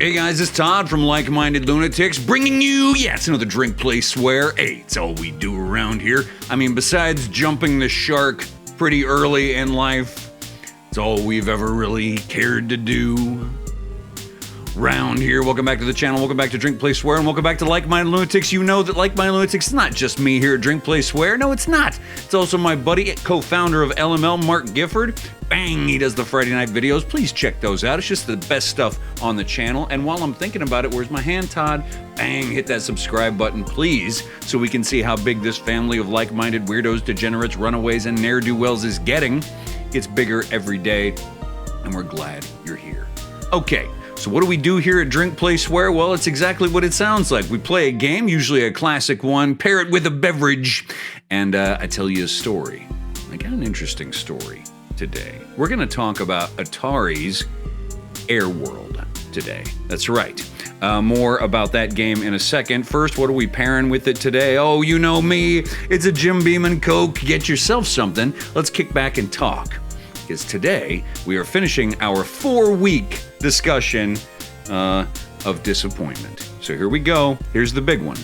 Hey guys, it's Todd from Like Minded Lunatics, bringing you, it's another drink, play, swear. Hey, it's all we do around here. I mean, besides jumping the shark pretty early in life, it's all we've ever really cared to do around here. Welcome back to the channel, welcome back to Drink, Play, Swear, and welcome back to Like Minded Lunatics. You know that Like Minded Lunatics is not just me here at Drink, Play, Swear. No, it's not. It's also my buddy, co-founder of LML, Mark Gifford. Bang, he does the Friday night videos. Please check those out. It's just the best stuff on the channel. And while I'm thinking about it, where's my hand, Todd? Bang, hit that subscribe button, please, so we can see how big this family of like-minded weirdos, degenerates, runaways, and ne'er-do-wells is getting. It's bigger every day, and we're glad you're here. Okay, so what do we do here at Drink, Play, Swear? Well, it's exactly what it sounds like. We play a game, usually a classic one, pair it with a beverage, and I tell you a story. I got an interesting story today. We're going to talk about Atari's Airworld today. That's right. More about that game in a second. First, what are we pairing with it today? Oh, you know me. It's a Jim Beam and Coke. Get yourself something. Let's kick back and talk. Because today, we are finishing our 4-week discussion of disappointment. So here we go. Here's the big one.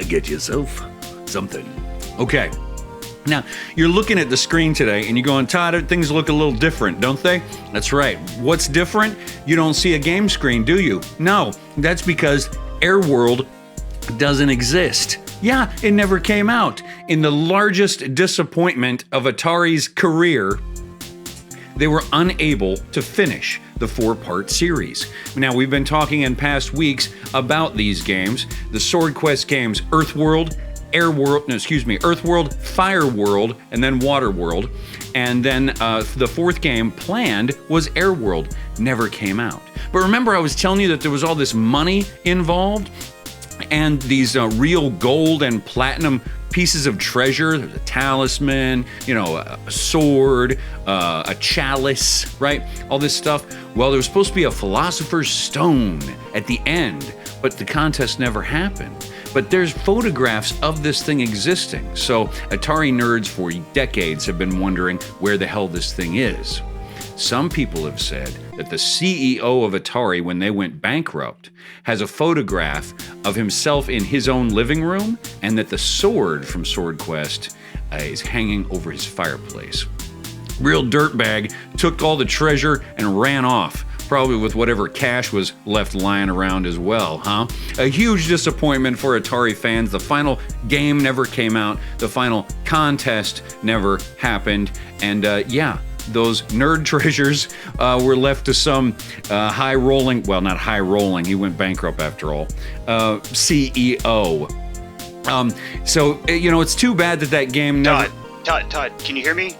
Get yourself something. Okay. Now, you're looking at the screen today and you're going, Todd, things look a little different, don't they? That's right. What's different? You don't see a game screen, do you? No, that's because Airworld doesn't exist. Yeah, it never came out. In the largest disappointment of Atari's career, they were unable to finish the 4-part series. Now, we've been talking in past weeks about these games, the Swordquest games, Earthworld, Earthworld, Fireworld, and then Waterworld. And then the 4th game planned was Airworld. Never came out. But remember, I was telling you that there was all this money involved and these real gold and platinum pieces of treasure. There's a talisman, a sword, a chalice, right? All this stuff. Well, there was supposed to be a philosopher's stone at the end, but the contest never happened. But there's photographs of this thing existing. So Atari nerds for decades have been wondering where the hell this thing is. Some people have said that the CEO of Atari, when they went bankrupt, has a photograph of himself in his own living room, and that the sword from Swordquest is hanging over his fireplace. Real dirtbag took all the treasure and ran off, probably with whatever cash was left lying around as well, huh? A huge disappointment for Atari fans. The final game never came out. The final contest never happened. And those nerd treasures were left to some high-rolling, well, not high-rolling, he went bankrupt after all, CEO. So, it's too bad that game never... Todd, can you hear me?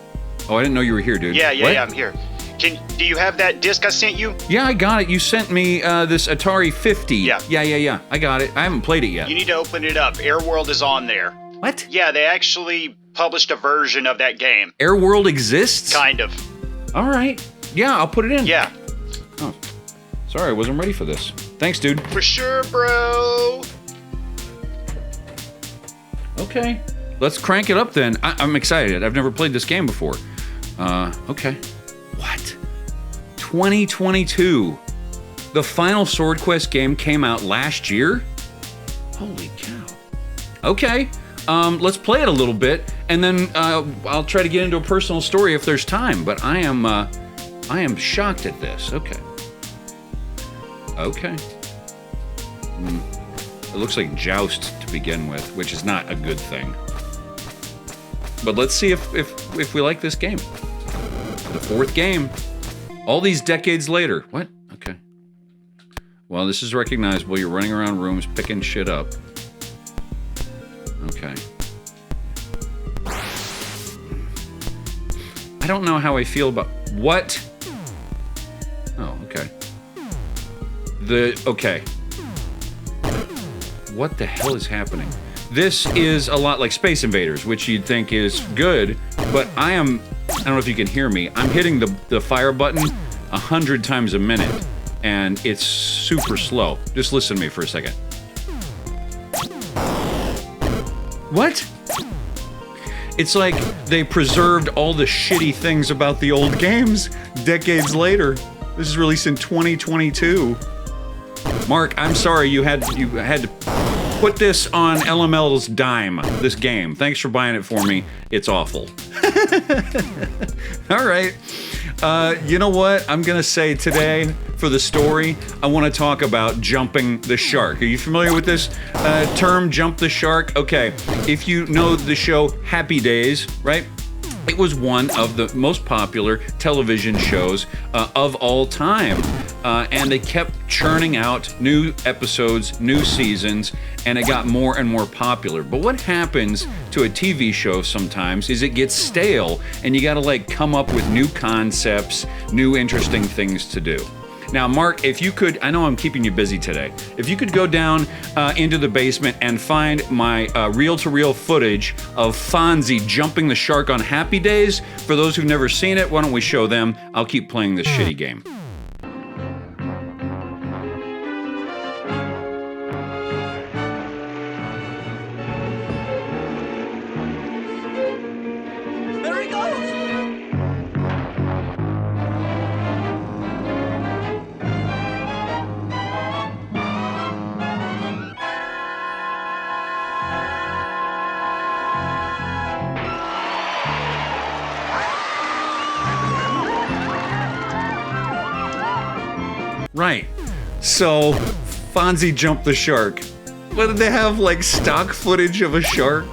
Oh, I didn't know you were here, dude. Yeah, I'm here. Do you have that disc I sent you? Yeah, I got it. You sent me this Atari 50. Yeah. Yeah. I got it. I haven't played it yet. You need to open it up. Airworld is on there. What? Yeah, they actually published a version of that game. Airworld exists? Kind of. All right. Yeah, I'll put it in. Yeah. Oh, sorry, I wasn't ready for this. Thanks, dude. For sure, bro. Okay. Let's crank it up then. I'm excited. I've never played this game before. Okay. What? 2022. The final Swordquest game came out last year? Holy cow. Okay. Let's play it a little bit, and then I'll try to get into a personal story if there's time. But I am shocked at this. Okay. It looks like Joust to begin with, which is not a good thing. But let's see if we like this game. The 4th game. All these decades later. What? Okay. Well, this is recognizable. You're running around rooms picking shit up. Okay. I don't know how I feel about... What? Oh, okay. Okay. What the hell is happening? This is a lot like Space Invaders, which you'd think is good, but I don't know if you can hear me, I'm hitting the fire button 100 times a minute, and it's super slow. Just listen to me for a second. What? It's like they preserved all the shitty things about the old games decades later. This is released in 2022. Mark, I'm sorry you had to put this on LML's dime, this game. Thanks for buying it for me. It's awful. All right. You know what? I'm going to say today, for the story, I want to talk about jumping the shark. Are you familiar with this term, jump the shark? Okay, if you know the show Happy Days, right? It was one of the most popular television shows of all time. And they kept churning out new episodes, new seasons, and it got more and more popular. But what happens to a TV show sometimes is it gets stale, and you gotta like come up with new concepts, new interesting things to do. Now, Mark, if you could, I know I'm keeping you busy today. If you could go down into the basement and find my reel-to-reel footage of Fonzie jumping the shark on Happy Days. For those who've never seen it, why don't we show them? I'll keep playing this shitty game. There he goes! Right. So, Fonzie jumped the shark. What did they have, like stock footage of a shark?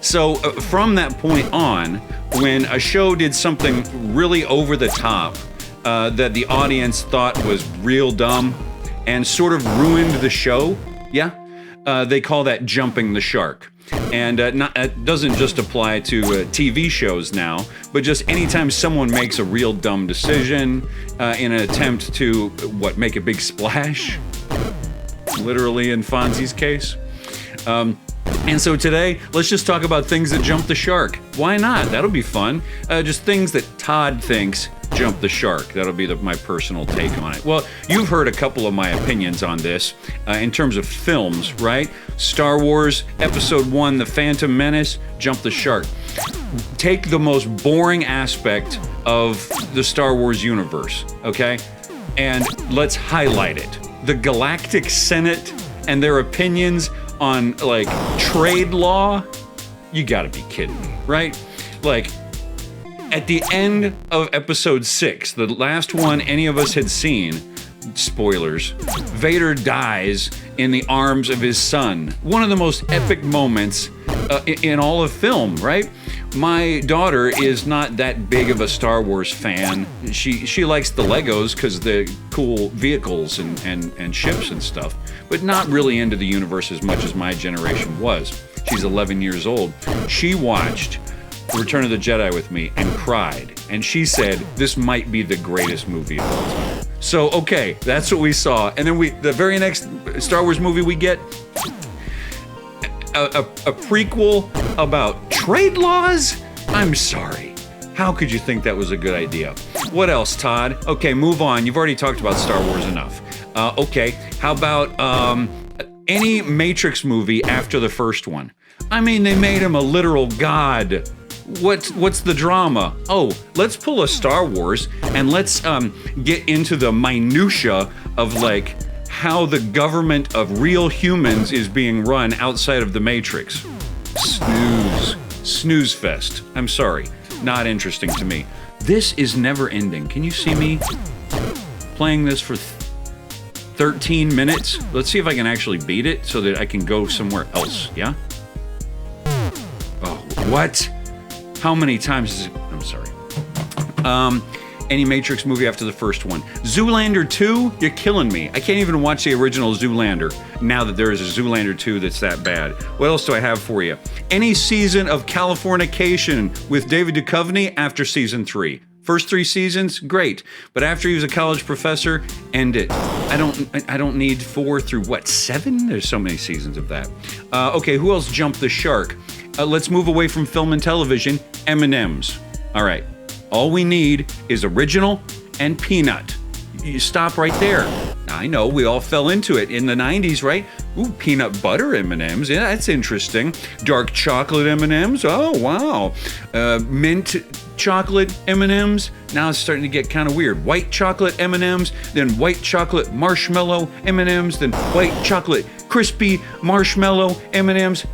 So, from that point on, when a show did something really over the top that the audience thought was real dumb and sort of ruined the show, they call that jumping the shark. And it doesn't just apply to TV shows now, but just anytime someone makes a real dumb decision in an attempt to, make a big splash? Literally in Fonzie's case. And so today, let's just talk about things that jump the shark. Why not? That'll be fun. Just things that Todd thinks jump the shark. That'll be my personal take on it. Well, you've heard a couple of my opinions on this in terms of films, right? Star Wars Episode 1, The Phantom Menace, jump the shark. Take the most boring aspect of the Star Wars universe, okay? And let's highlight it. The Galactic Senate and their opinions on, like, trade law? You gotta be kidding me, right? Like, at the end of Episode 6, the last one any of us had seen, spoilers, Vader dies in the arms of his son. One of the most epic moments in all of film, right? My daughter is not that big of a Star Wars fan. She likes the Legos because the cool vehicles and ships and stuff, but not really into the universe as much as my generation was. She's 11 years old. She watched Return of the Jedi with me and cried, and she said this might be the greatest movie of all time. So okay, that's what we saw, and then the very next Star Wars movie we get a prequel about trade laws? I'm sorry. How could you think that was a good idea? What else, Todd? Okay, move on. You've already talked about Star Wars enough. Okay, how about any Matrix movie after the first one? I mean, they made him a literal god. What's the drama? Oh, let's pull a Star Wars and let's get into the minutia of like how the government of real humans is being run outside of the Matrix. Snooze fest. I'm sorry, not interesting to me. This is never ending. Can you see me playing this for 13 minutes? Let's see if I can actually beat it so that I can go somewhere else, yeah? Oh, what? How many times is it? I'm sorry. Any Matrix movie after the first one. Zoolander 2? You're killing me. I can't even watch the original Zoolander now that there is a Zoolander 2 that's that bad. What else do I have for you? Any season of Californication with David Duchovny after season 3. First 3 seasons, great. But after he was a college professor, end it. I don't need 4 through 7? There's so many seasons of that. Okay, who else jumped the shark? Let's move away from film and television. M&M's. All right. All we need is original and peanut. You stop right there. I know, we all fell into it in the 90s, right? Ooh, peanut butter M&Ms. Yeah, that's interesting. Dark chocolate M&Ms. Oh, wow. Mint chocolate M&Ms. Now it's starting to get kind of weird. White chocolate M&Ms, then white chocolate marshmallow M&Ms, then white chocolate crispy marshmallow M&Ms.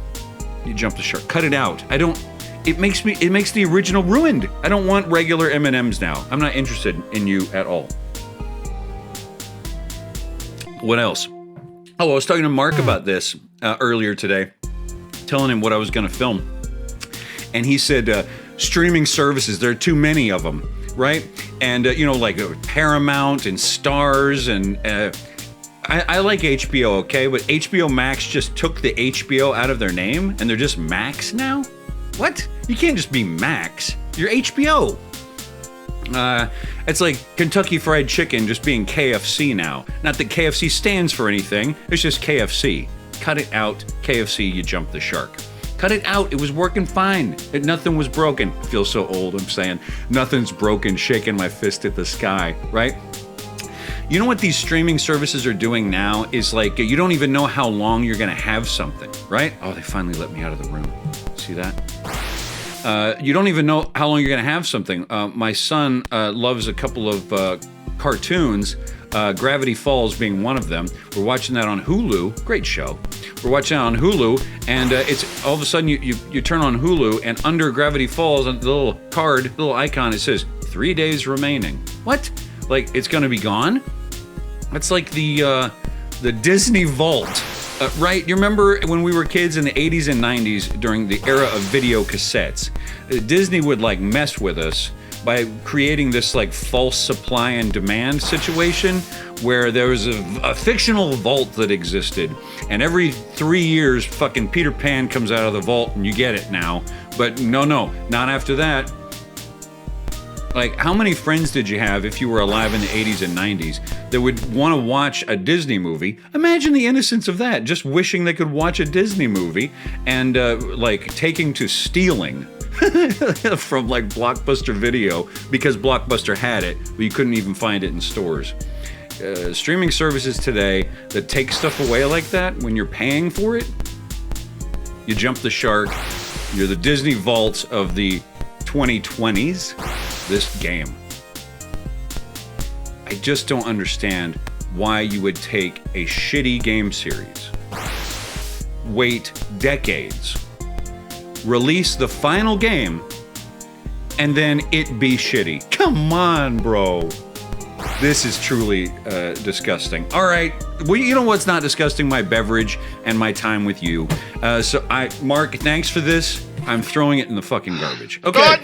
You jump the shark. Cut it out. It makes the original ruined. I don't want regular M&Ms now. I'm not interested in you at all. What else? Oh, I was talking to Mark about this earlier today, telling him what I was going to film. And he said, streaming services, there are too many of them, right? And, like Paramount and Stars and... I like HBO, okay? But HBO Max just took the HBO out of their name, and they're just Max now? What? You can't just be Max. You're HBO. It's like Kentucky Fried Chicken just being KFC now. Not that KFC stands for anything. It's just KFC. Cut it out. KFC, you jumped the shark. Cut it out. It was working fine. Nothing was broken. I feel so old, I'm saying. Nothing's broken, shaking my fist at the sky, right? You know what these streaming services are doing now is like, you don't even know how long you're going to have something, right? Oh, they finally let me out of the room. See that? You don't even know how long you're going to have something. My son loves a couple of cartoons, Gravity Falls being one of them. We're watching that on Hulu. Great show. We're watching it on Hulu, and it's all of a sudden you turn on Hulu, and under Gravity Falls, on the little card, little icon, it says 3 days remaining. What? Like it's going to be gone? That's like the Disney Vault. Right? You remember when we were kids in the 80s and 90s during the era of video cassettes? Disney would like mess with us by creating this like false supply and demand situation where there was a fictional vault that existed, and every 3 years fucking Peter Pan comes out of the vault and you get it now. But no, not after that. Like, how many friends did you have if you were alive in the 80s and 90s that would want to watch a Disney movie? Imagine the innocence of that, just wishing they could watch a Disney movie and, like, taking to stealing from, like, Blockbuster Video because Blockbuster had it, but you couldn't even find it in stores. Streaming services today that take stuff away like that when you're paying for it, you jump the shark. You're the Disney Vault of the 2020s. This game. I just don't understand why you would take a shitty game series, wait decades, release the final game, and then it be shitty. Come on, bro. This is truly disgusting. All right. Well, you know what's not disgusting? My beverage and my time with you. Mark, thanks for this. I'm throwing it in the fucking garbage. Okay,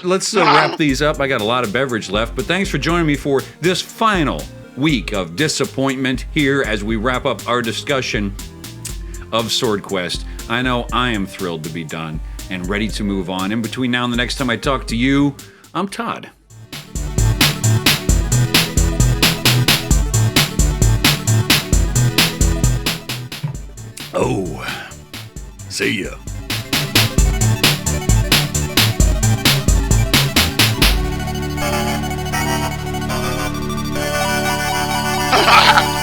let's wrap these up. I got a lot of beverage left, but thanks for joining me for this final week of disappointment here as we wrap up our discussion of Swordquest. I know I am thrilled to be done and ready to move on. In between now and the next time I talk to you, I'm Todd. Oh, see ya. Ha ha ha!